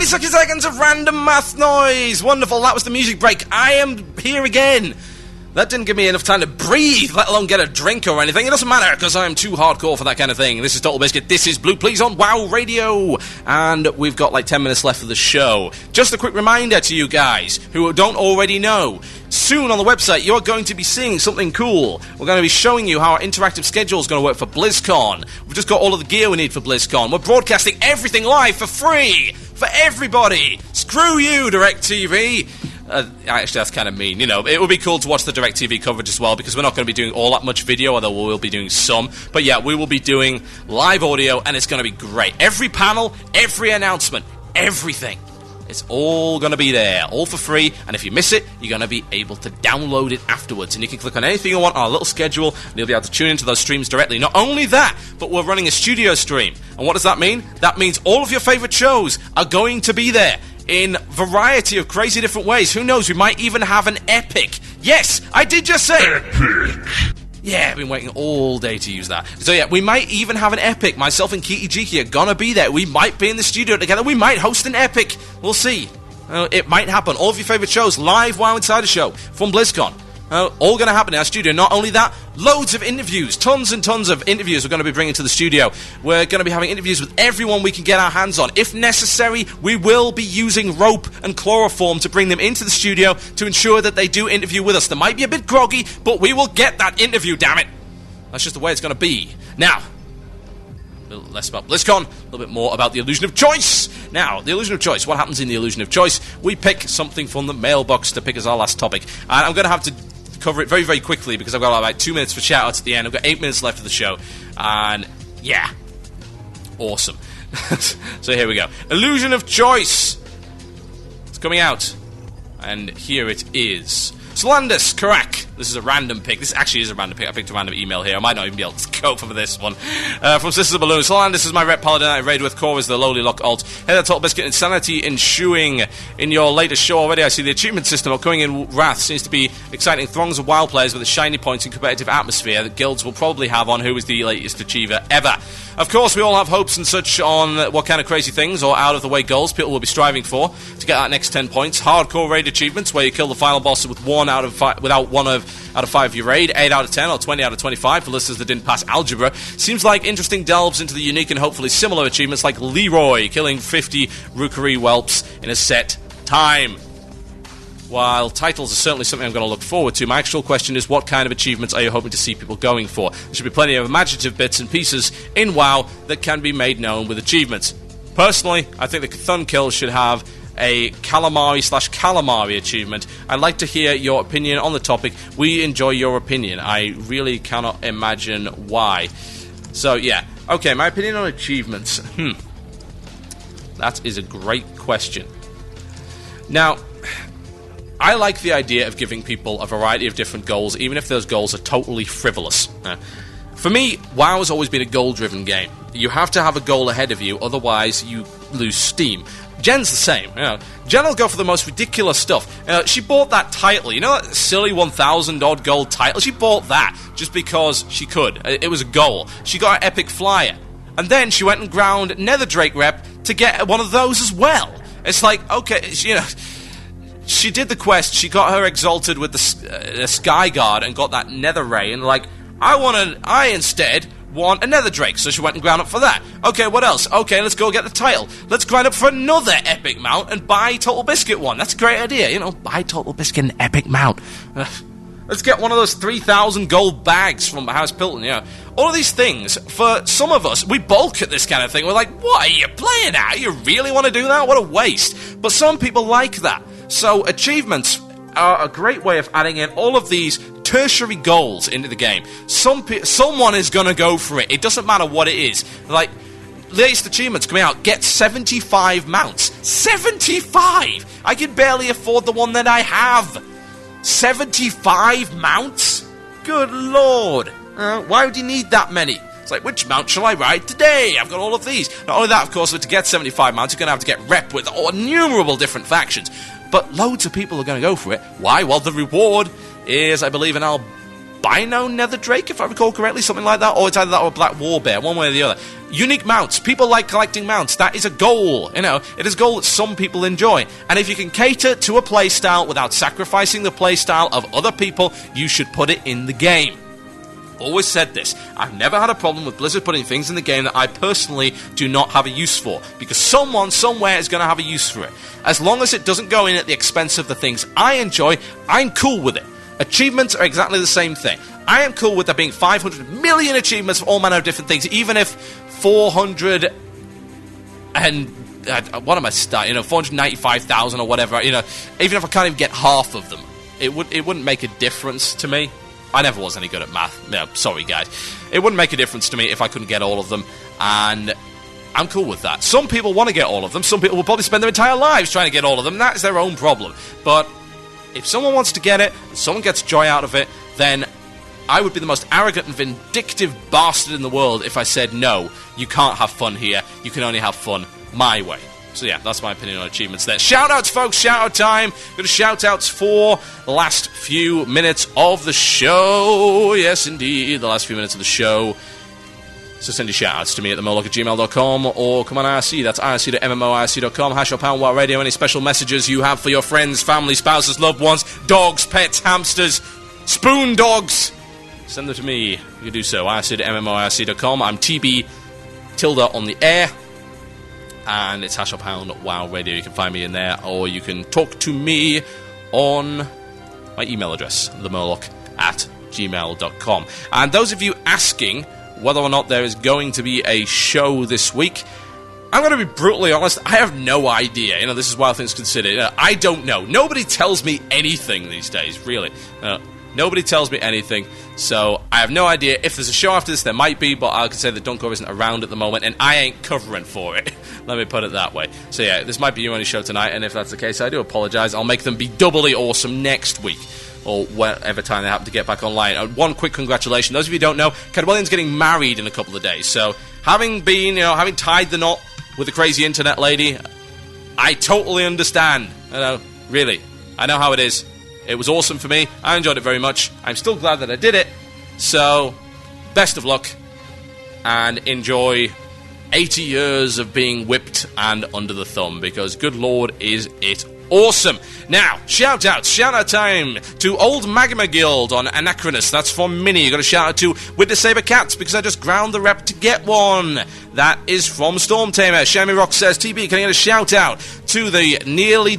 60 seconds of random math noise. Wonderful, that was the music break. I am here again. That didn't give me enough time to breathe, let alone get a drink or anything. It doesn't matter, because I'm too hardcore for that kind of thing. This is Total Biscuit, this is Blue Please on WoW Radio. And we've got like 10 minutes left of the show. Just a quick reminder to you guys who don't already know. Soon on the website, you're going to be seeing something cool. We're going to be showing you how our interactive schedule is going to work for BlizzCon. We've just got all of the gear we need for BlizzCon. We're broadcasting everything live for free for everybody. Screw you, DirecTV. Actually, that's kind of mean. You know, it would be cool to watch the DirecTV coverage as well, because we're not going to be doing all that much video, although we will be doing some. But yeah, we will be doing live audio, and it's going to be great. Every panel, every announcement, everything. It's all going to be there, all for free, and if you miss it, you're going to be able to download it afterwards, and you can click on anything you want on our little schedule, and you'll be able to tune into those streams directly. Not only that, but we're running a studio stream, and what does that mean? That means all of your favourite shows are going to be there, in variety of crazy different ways. Who knows, we might even have an epic. Yes, I did just say epic. Yeah, I've been waiting all day to use that. So yeah, we might even have an epic. Myself and Kiki Jiki are gonna be there. We might be in the studio together. We might host an epic. We'll see. It might happen. All of your favourite shows, live WoW Insider Show from BlizzCon. All going to happen in our studio. Not only that, loads of interviews. Tons and tons of interviews we're going to be bringing to the studio. We're going to be having interviews with everyone we can get our hands on. If necessary, we will be using rope and chloroform to bring them into the studio to ensure that they do interview with us. They might be a bit groggy, but we will get that interview, damn it. That's just the way it's going to be. Now, a little less about BlizzCon, a little bit more about the illusion of choice. Now, the illusion of choice. What happens in the illusion of choice? We pick something from the mailbox to pick as our last topic. And I'm going to have to cover it very, very quickly because I've got about 2 minutes for shout-outs at the end. I've got 8 minutes left of the show. And, yeah. Awesome. So here we go. Illusion of choice. It's coming out. And here it is. Solandis, Karak. This is a random pick. This actually is a random pick. I picked a random email here. I might not even be able to go for this one. From Sisters of Balloon. Solandis is my rep paladin I raid with. Core is the lowly lock alt. Hey there, Total Biscuit. Insanity ensuing in your latest show already. I see the achievement system of coming in Wrath seems to be exciting throngs of WoW players with a shiny point and competitive atmosphere that guilds will probably have on who is the latest achiever ever. Of course, we all have hopes and such on what kind of crazy things or out-of-the-way goals people will be striving for to get that next 10 points. Hardcore raid achievements, where you kill the final boss with 1 out of 5, without 1 out of 5 of your raid, 8 out of 10 or 20 out of 25 for listeners that didn't pass algebra. Seems like interesting delves into the unique and hopefully similar achievements like Leroy, killing 50 rookery whelps in a set time. While titles are certainly something I'm going to look forward to, my actual question is, what kind of achievements are you hoping to see people going for? There should be plenty of imaginative bits and pieces in WoW that can be made known with achievements. Personally, I think the Thun Kill should have a calamari/calamari achievement. I'd like to hear your opinion on the topic. We enjoy your opinion. I really cannot imagine why. So, yeah. Okay, my opinion on achievements. That is a great question. Now, I like the idea of giving people a variety of different goals, even if those goals are totally frivolous. For me, WoW has always been a goal-driven game. You have to have a goal ahead of you, otherwise you lose steam. Jen's the same. You know, Jen will go for the most ridiculous stuff. She bought that title, you know, that silly 1,000-odd gold title? She bought that just because she could. It was a goal. She got an epic flyer. And then she went and ground Netherdrake rep to get one of those as well. It's like, okay, you know, she did the quest, she got her exalted with the Sky Guard and got that Nether Ray, and like, I instead want a Netherdrake, so she went and ground up for that. Okay, what else? Okay, let's go get the title. Let's grind up for another epic mount and buy Total Biscuit one. That's a great idea, you know, buy Total Biscuit an epic mount. Let's get one of those 3,000 gold bags from House Pilton, you know. All of these things, for some of us, we balk at this kind of thing. We're like, what are you playing at? You really want to do that? What a waste. But some people like that. So achievements are a great way of adding in all of these tertiary goals into the game. Someone is going to go for it. It doesn't matter what it is. Like, latest achievements coming out, get 75 mounts. 75! I can barely afford the one that I have. 75 mounts? Good lord. Why would you need that many? It's like, which mount shall I ride today? I've got all of these. Not only that, of course, but to get 75 mounts, you're going to have to get rep with innumerable different factions. But loads of people are going to go for it. Why? Well, the reward is, I believe, an albino nether drake, if I recall correctly, something like that, or it's either that or black warbear, one way or the other. Unique mounts. People like collecting mounts. That is a goal, you know. It is a goal that some people enjoy. And if you can cater to a playstyle without sacrificing the playstyle of other people, you should put it in the game. Always said this. I've never had a problem with Blizzard putting things in the game that I personally do not have a use for, because someone somewhere is going to have a use for it. As long as it doesn't go in at the expense of the things I enjoy, I'm cool with it. Achievements are exactly the same thing. I am cool with there being 500 million achievements for all manner of different things, even if 400 and what am I starting? 495,000 or whatever. Even if I can't even get half of them, it wouldn't make a difference to me. I never was any good at math. No, sorry, guys. It wouldn't make a difference to me if I couldn't get all of them, and I'm cool with that. Some people want to get all of them. Some people will probably spend their entire lives trying to get all of them. That's their own problem. But if someone wants to get it, and someone gets joy out of it, then I would be the most arrogant and vindictive bastard in the world if I said, no, you can't have fun here. You can only have fun my way. So yeah, that's my opinion on achievements there. Shout-outs, folks. Shout-out time. Got shout-outs for the last few minutes of the show. Yes, indeed, the last few minutes of the show. So send your shout-outs to me at themoloch@gmail.com or come on IRC. That's irc.mmoirc.com. #pound radio. Any special messages you have for your friends, family, spouses, loved ones, dogs, pets, hamsters, spoon dogs, send them to me. You can do so. irc.mmoirc.com. I'm TB Tilda on the air. And it's #pound wow radio. You can find me in there, or you can talk to me on my email address, themoloch@gmail.com. And those of you asking whether or not there is going to be a show this week, I'm going to be brutally honest, I have no idea. This is Wild Things Considered. I don't know. Nobody tells me anything these days, really. Nobody tells me anything, so I have no idea. If there's a show after this, there might be, but I can say that Dunko isn't around at the moment, and I ain't covering for it. Let me put it that way. So yeah, this might be your only show tonight, and if that's the case, I do apologise. I'll make them be doubly awesome next week, or whatever time they happen to get back online. One quick congratulations. Those of you who don't know, Cadwellian's getting married in a couple of days, so having tied the knot with the crazy internet lady, I totally understand. Really. I know how it is. It was awesome for me. I enjoyed it very much. I'm still glad that I did it. So, best of luck. And enjoy 80 years of being whipped and under the thumb. Because, good lord, is it awesome. Now, shout-outs. Shout-out time to Old Magma Guild on Anachronus. That's from Minnie. You got a shout-out to With the Saber Cats, because I just ground the rep to get one. That is from Stormtamer. Shammy Rock says, TB, can I get a shout-out to the Nearly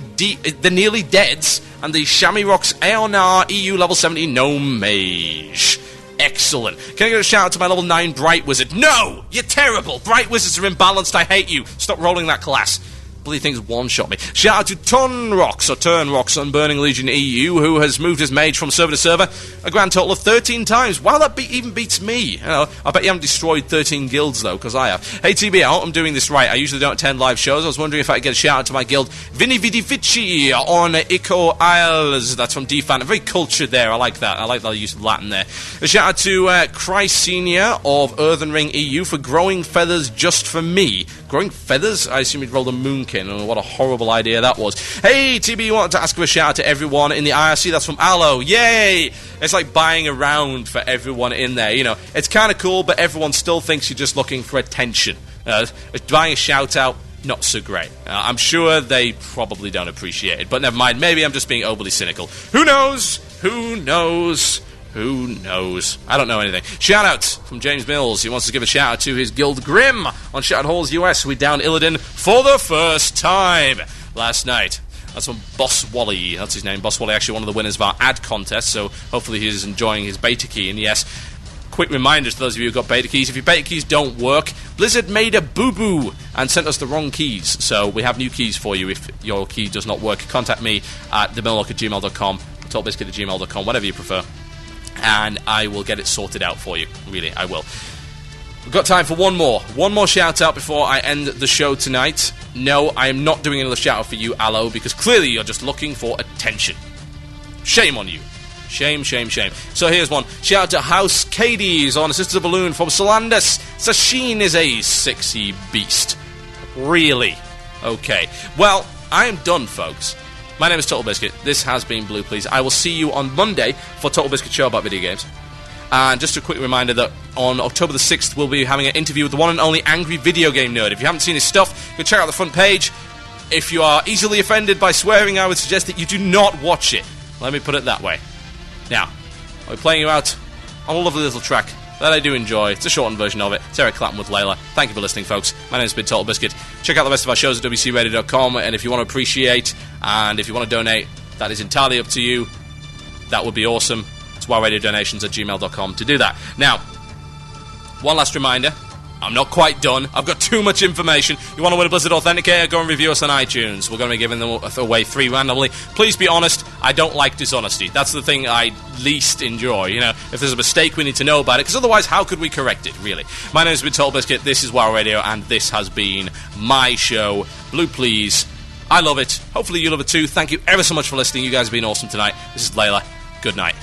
Deads and the Shammy-Rocks Aeonar EU level 70 Gnome Mage. Excellent. Can I get a shout out to my level 9 Bright Wizard? No! You're terrible! Bright Wizards are imbalanced, I hate you. Stop rolling that class. Bloody things one-shot me. Shout out to Turnrocks on Burning Legion EU, who has moved his mage from server to server a grand total of 13 times. Wow, that even beats me. I bet you haven't destroyed 13 guilds, though, because I have. Hey, TB, I hope I'm doing this right. I usually don't attend live shows. I was wondering if I could get a shout out to my guild, Vinny Vidifici on Ico Isles. That's from DFan. Very cultured there. I like that. I like the use of Latin there. A shout out to Christ Senior of Earthen Ring EU for growing feathers just for me. Growing feathers? I assume he'd rolled a moonkin. Oh, what a horrible idea that was. Hey, TB, wanted to ask for a shout out to everyone in the IRC. That's from Aloe. Yay! It's like buying around for everyone in there. It's kind of cool, but everyone still thinks you're just looking for attention. Buying a shout out, not so great. I'm sure they probably don't appreciate it, but never mind. Maybe I'm just being overly cynical. Who knows? Who knows? Who knows? I don't know anything. Shout-out from James Mills. He wants to give a shout-out to his guild Grim on Shattered Halls US. We downed Illidan for the first time last night. That's from Boss Wally. That's his name. Boss Wally, actually one of the winners of our ad contest, so hopefully he's enjoying his beta key. And yes, quick reminder to those of you who got beta keys. If your beta keys don't work, Blizzard made a boo-boo and sent us the wrong keys. So we have new keys for you if your key does not work. Contact me at themillock@gmail.com, talkbiscuit@gmail.com, whatever you prefer. And I will get it sorted out for you. Really, I will. We've got time for one more shout-out before I end the show tonight. No, I am not doing another shout-out for you, Aloe, because clearly you're just looking for attention. Shame on you. Shame, shame, shame. So here's one. Shout-out to House Cadies on Sisters of Balloon from Solandus. Sasheen is a sexy beast. Really? Okay. Well, I am done, folks. My name is Total Biscuit. This has been Blue Please. I will see you on Monday for Total Biscuit Show about video games. And just a quick reminder that on October the 6th, we'll be having an interview with the one and only Angry Video Game Nerd. If you haven't seen his stuff, you can check out the front page. If you are easily offended by swearing, I would suggest that you do not watch it. Let me put it that way. Now, I'll be playing you out on a lovely little track that I do enjoy. It's a shortened version of it. It's Eric Clapton with Layla. Thank you for listening, folks. My name is Big Total Biscuit. Check out the rest of our shows at wcradio.com, and if you want to appreciate and if you want to donate, that is entirely up to you. That would be awesome. It's wildradiodonations@gmail.com to do that. Now, one last reminder. I'm not quite done. I've got too much information. You want to win a Blizzard Authenticator? Go and review us on iTunes. We're going to be giving them away 3 randomly. Please be honest. I don't like dishonesty. That's the thing I least enjoy. You know, if there's a mistake, we need to know about it, because otherwise, how could we correct it, really? My name is Big Total Biscuit. This is WoW Radio, and this has been my show, Blue Please. I love it. Hopefully you love it too. Thank you ever so much for listening. You guys have been awesome tonight. This is Layla. Good night.